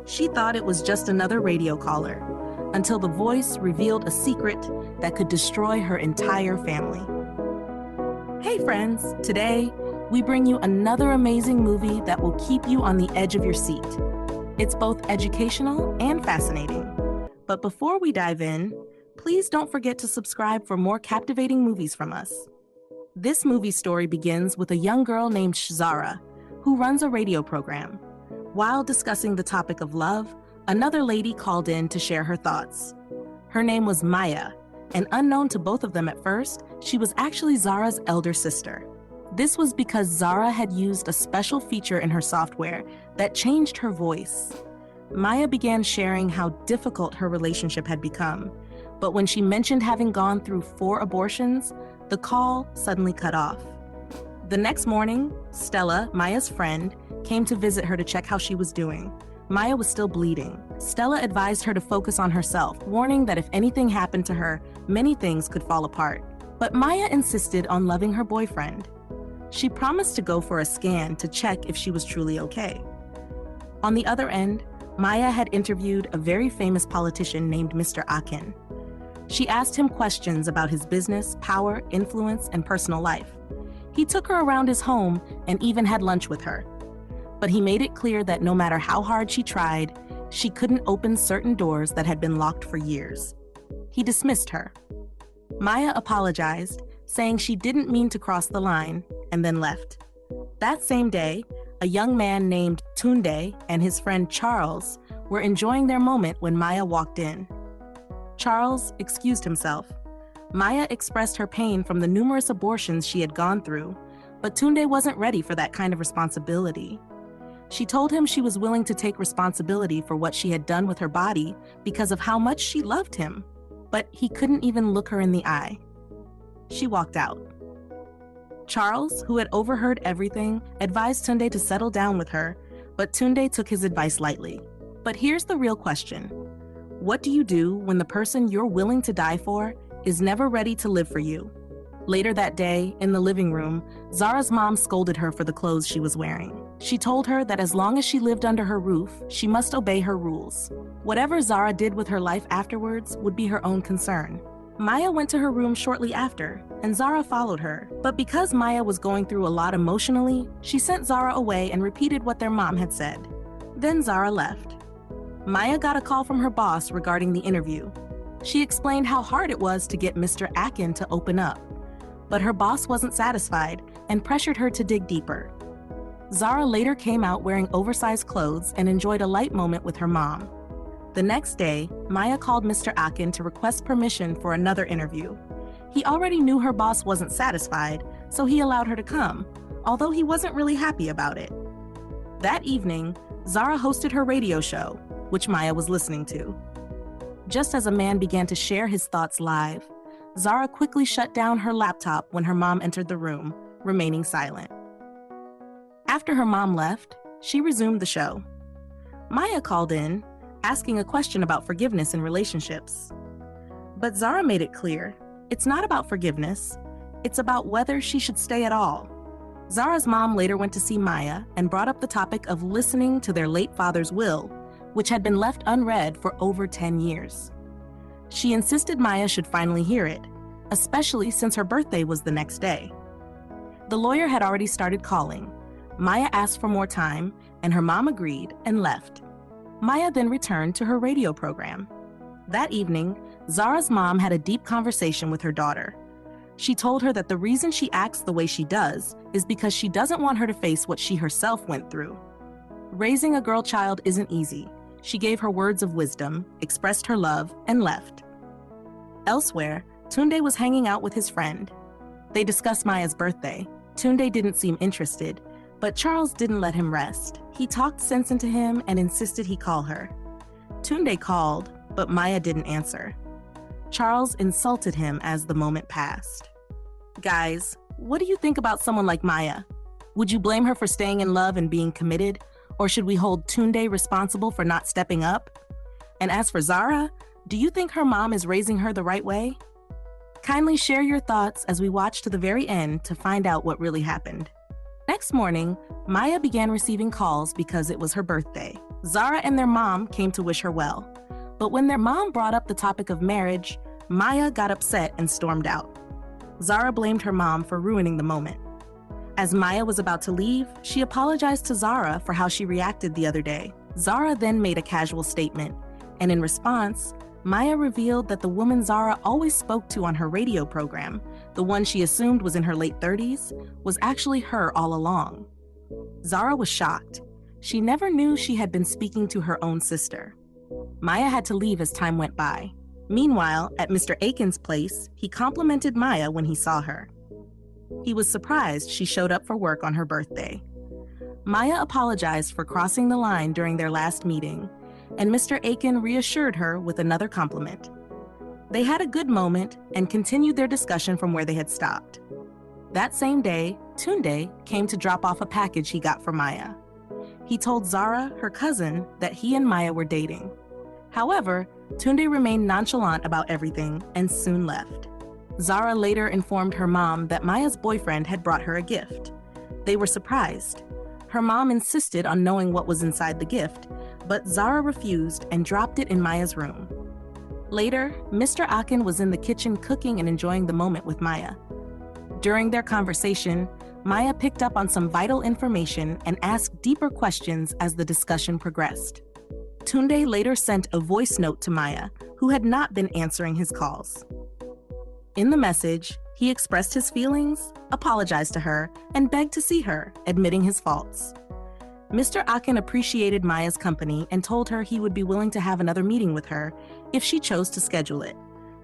She thought it was just another radio caller, until the voice revealed a secret that could destroy her entire family. Hey friends, today we bring you another amazing movie that will keep you on the edge of your seat. It's both educational and fascinating. But before we dive in, please don't forget to subscribe for more captivating movies from us. This movie story begins with a young girl named Zara, who runs a radio program. While discussing the topic of love, another lady called in to share her thoughts. Her name was Maya, and unknown to both of them at first, she was actually Zara's elder sister. This was because Zara had used a special feature in her software that changed her voice. Maya began sharing how difficult her relationship had become, but when she mentioned having gone through 4 abortions, the call suddenly cut off. The next morning, Stella, Maya's friend, came to visit her to check how she was doing. Maya was still bleeding. Stella advised her to focus on herself, warning that if anything happened to her, many things could fall apart. But Maya insisted on loving her boyfriend. She promised to go for a scan to check if she was truly okay. On the other end, Maya had interviewed a very famous politician named Mr. Akin. She asked him questions about his business, power, influence, and personal life. He took her around his home and even had lunch with her. But he made it clear that no matter how hard she tried, she couldn't open certain doors that had been locked for years. He dismissed her. Maya apologized, saying she didn't mean to cross the line, and then left. That same day, a young man named Tunde and his friend Charles were enjoying their moment when Maya walked in. Charles excused himself. Maya expressed her pain from the numerous abortions she had gone through, but Tunde wasn't ready for that kind of responsibility. She told him she was willing to take responsibility for what she had done with her body because of how much she loved him, but he couldn't even look her in the eye. She walked out. Charles, who had overheard everything, advised Tunde to settle down with her, but Tunde took his advice lightly. But here's the real question. What do you do when the person you're willing to die for is never ready to live for you? Later that day, in the living room, Zara's mom scolded her for the clothes she was wearing. She told her that as long as she lived under her roof, she must obey her rules. Whatever Zara did with her life afterwards would be her own concern. Maya went to her room shortly after, and Zara followed her. But because Maya was going through a lot emotionally, she sent Zara away and repeated what their mom had said. Then Zara left. Maya got a call from her boss regarding the interview. She explained how hard it was to get Mr. Akin to open up. But her boss wasn't satisfied and pressured her to dig deeper. Zara later came out wearing oversized clothes and enjoyed a light moment with her mom. The next day, Maya called Mr. Akin to request permission for another interview. He already knew her boss wasn't satisfied, so he allowed her to come, although he wasn't really happy about it. That evening, Zara hosted her radio show, which Maya was listening to. Just as a man began to share his thoughts live, Zara quickly shut down her laptop when her mom entered the room, remaining silent. After her mom left, she resumed the show. Maya called in, asking a question about forgiveness in relationships. But Zara made it clear, it's not about forgiveness, it's about whether she should stay at all. Zara's mom later went to see Maya and brought up the topic of listening to their late father's will, which had been left unread for over 10 years. She insisted Maya should finally hear it, especially since her birthday was the next day. The lawyer had already started calling. Maya asked for more time, and her mom agreed and left. Maya then returned to her radio program. That evening, Zara's mom had a deep conversation with her daughter. She told her that the reason she acts the way she does is because she doesn't want her to face what she herself went through. Raising a girl child isn't easy. She gave her words of wisdom, expressed her love, and left. Elsewhere, Tunde was hanging out with his friend. They discussed Maya's birthday. Tunde didn't seem interested, but Charles didn't let him rest. He talked sense into him and insisted he call her. Tunde called, but Maya didn't answer. Charles insulted him as the moment passed. Guys, what do you think about someone like Maya? Would you blame her for staying in love and being committed? Or should we hold Tunde responsible for not stepping up? And as for Zara, do you think her mom is raising her the right way? Kindly share your thoughts as we watch to the very end to find out what really happened. Next morning, Maya began receiving calls because it was her birthday. Zara and their mom came to wish her well, but when their mom brought up the topic of marriage, Maya got upset and stormed out. Zara blamed her mom for ruining the moment. As Maya was about to leave, she apologized to Zara for how she reacted the other day. Zara then made a casual statement, and in response, Maya revealed that the woman Zara always spoke to on her radio program, the one she assumed was in her late 30s, was actually her all along. Zara was shocked. She never knew she had been speaking to her own sister. Maya had to leave as time went by. Meanwhile, at Mr. Aiken's place, he complimented Maya when he saw her. He was surprised she showed up for work on her birthday. Maya apologized for crossing the line during their last meeting, and Mr. Aiken reassured her with another compliment. They had a good moment and continued their discussion from where they had stopped. That same day, Tunde came to drop off a package he got for Maya. He told Zara, her cousin, that he and Maya were dating. However, Tunde remained nonchalant about everything and soon left. Zara later informed her mom that Maya's boyfriend had brought her a gift. They were surprised. Her mom insisted on knowing what was inside the gift, but Zara refused and dropped it in Maya's room. Later, Mr. Akin was in the kitchen cooking and enjoying the moment with Maya. During their conversation, Maya picked up on some vital information and asked deeper questions as the discussion progressed. Tunde later sent a voice note to Maya, who had not been answering his calls. In the message, he expressed his feelings, apologized to her, and begged to see her, admitting his faults. Mr. Akin appreciated Maya's company and told her he would be willing to have another meeting with her if she chose to schedule it.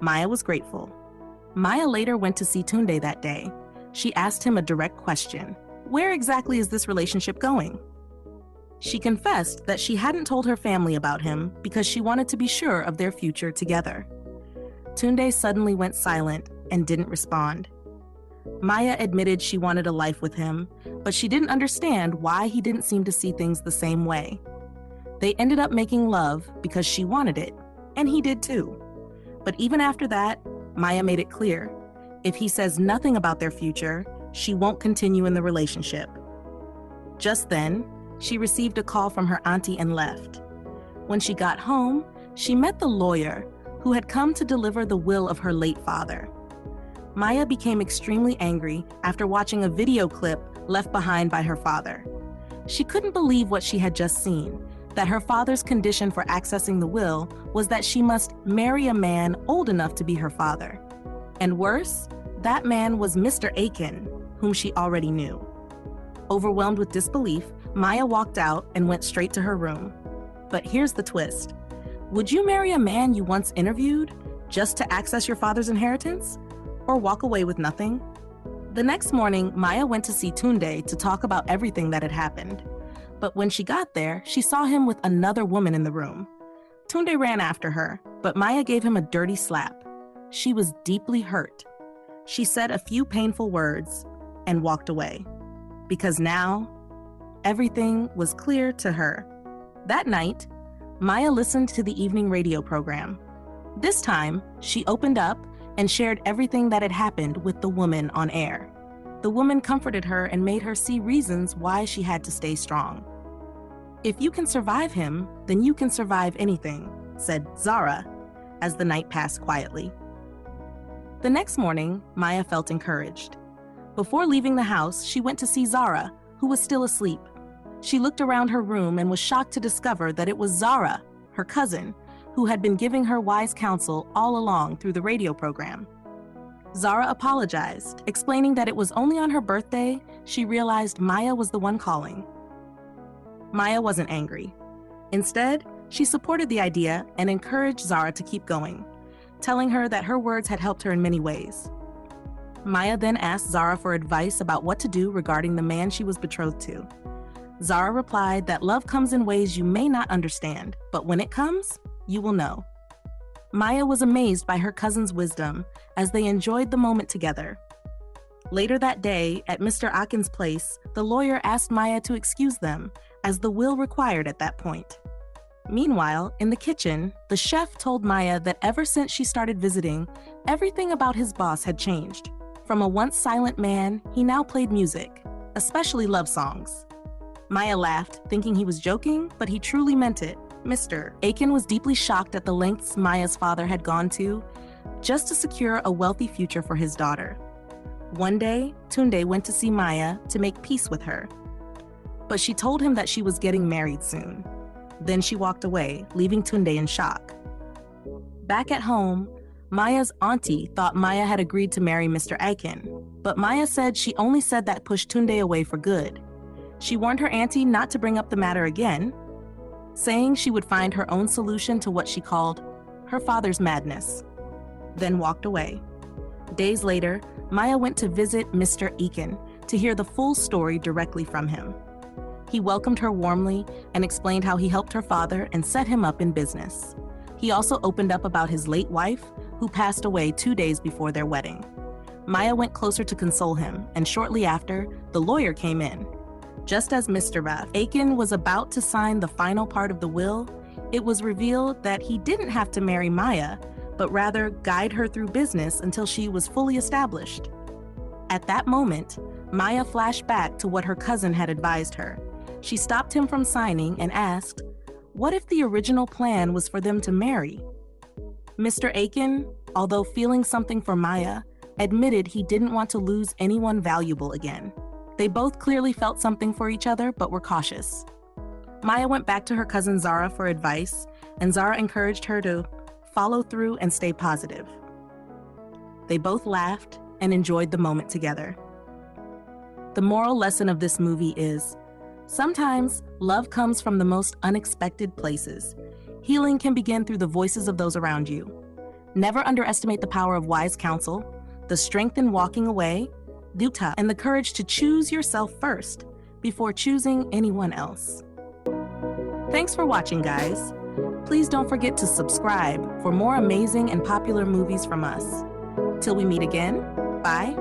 Maya was grateful. Maya later went to see Tunde that day. She asked him a direct question. Where exactly is this relationship going? She confessed that she hadn't told her family about him because she wanted to be sure of their future together. Tunde suddenly went silent and didn't respond. Maya admitted she wanted a life with him, but she didn't understand why he didn't seem to see things the same way. They ended up making love because she wanted it, and he did too. But even after that, Maya made it clear, if he says nothing about their future, she won't continue in the relationship. Just then, she received a call from her auntie and left. When she got home, she met the lawyer who had come to deliver the will of her late father. Maya became extremely angry after watching a video clip left behind by her father. She couldn't believe what she had just seen, that her father's condition for accessing the will was that she must marry a man old enough to be her father. And worse, that man was Mr. Aiken, whom she already knew. Overwhelmed with disbelief, Maya walked out and went straight to her room. But here's the twist. Would you marry a man you once interviewed just to access your father's inheritance? Or walk away with nothing? The next morning, Maya went to see Tunde to talk about everything that had happened. But when she got there, she saw him with another woman in the room. Tunde ran after her, but Maya gave him a dirty slap. She was deeply hurt. She said a few painful words and walked away. Because now, everything was clear to her. That night, Maya listened to the evening radio program. This time, she opened up and shared everything that had happened with the woman on air. The woman comforted her and made her see reasons why she had to stay strong. If you can survive him, then you can survive anything, said Zara, as the night passed quietly. The next morning, Maya felt encouraged. Before leaving the house, she went to see Zara, who was still asleep. She looked around her room and was shocked to discover that it was Zara, her cousin, who had been giving her wise counsel all along through the radio program. Zara apologized, explaining that it was only on her birthday she realized Maya was the one calling. Maya wasn't angry. Instead, she supported the idea and encouraged Zara to keep going, telling her that her words had helped her in many ways. Maya then asked Zara for advice about what to do regarding the man she was betrothed to. Zara replied that love comes in ways you may not understand, but when it comes, you will know. Maya was amazed by her cousin's wisdom as they enjoyed the moment together. Later that day, at Mr. Akin's place, the lawyer asked Maya to excuse them, as the will required at that point. Meanwhile, in the kitchen, the chef told Maya that ever since she started visiting, everything about his boss had changed. From a once silent man, he now played music, especially love songs. Maya laughed, thinking he was joking, but he truly meant it. Mr. Aiken was deeply shocked at the lengths Maya's father had gone to just to secure a wealthy future for his daughter. One day, Tunde went to see Maya to make peace with her, but she told him that she was getting married soon. Then she walked away, leaving Tunde in shock. Back at home, Maya's auntie thought Maya had agreed to marry Mr. Aiken, but Maya said she only said that pushed Tunde away for good. She warned her auntie not to bring up the matter again, saying she would find her own solution to what she called her father's madness, then walked away. Days later, Maya went to visit Mr. Aiken to hear the full story directly from him. He welcomed her warmly and explained how he helped her father and set him up in business. He also opened up about his late wife, who passed away 2 days before their wedding. Maya went closer to console him, and shortly after, the lawyer came in. Just as Mr. Aiken was about to sign the final part of the will, it was revealed that he didn't have to marry Maya, but rather guide her through business until she was fully established. At that moment, Maya flashed back to what her cousin had advised her. She stopped him from signing and asked, what if the original plan was for them to marry? Mr. Aiken, although feeling something for Maya, admitted he didn't want to lose anyone valuable again. They both clearly felt something for each other, but were cautious. Maya went back to her cousin Zara for advice, and Zara encouraged her to follow through and stay positive. They both laughed and enjoyed the moment together. The moral lesson of this movie is, sometimes love comes from the most unexpected places. Healing can begin through the voices of those around you. Never underestimate the power of wise counsel, the strength in walking away, duta, and the courage to choose yourself first before choosing anyone else. Thanks for watching, guys. Please don't forget to subscribe for more amazing and popular movies from us. Till we meet again, bye.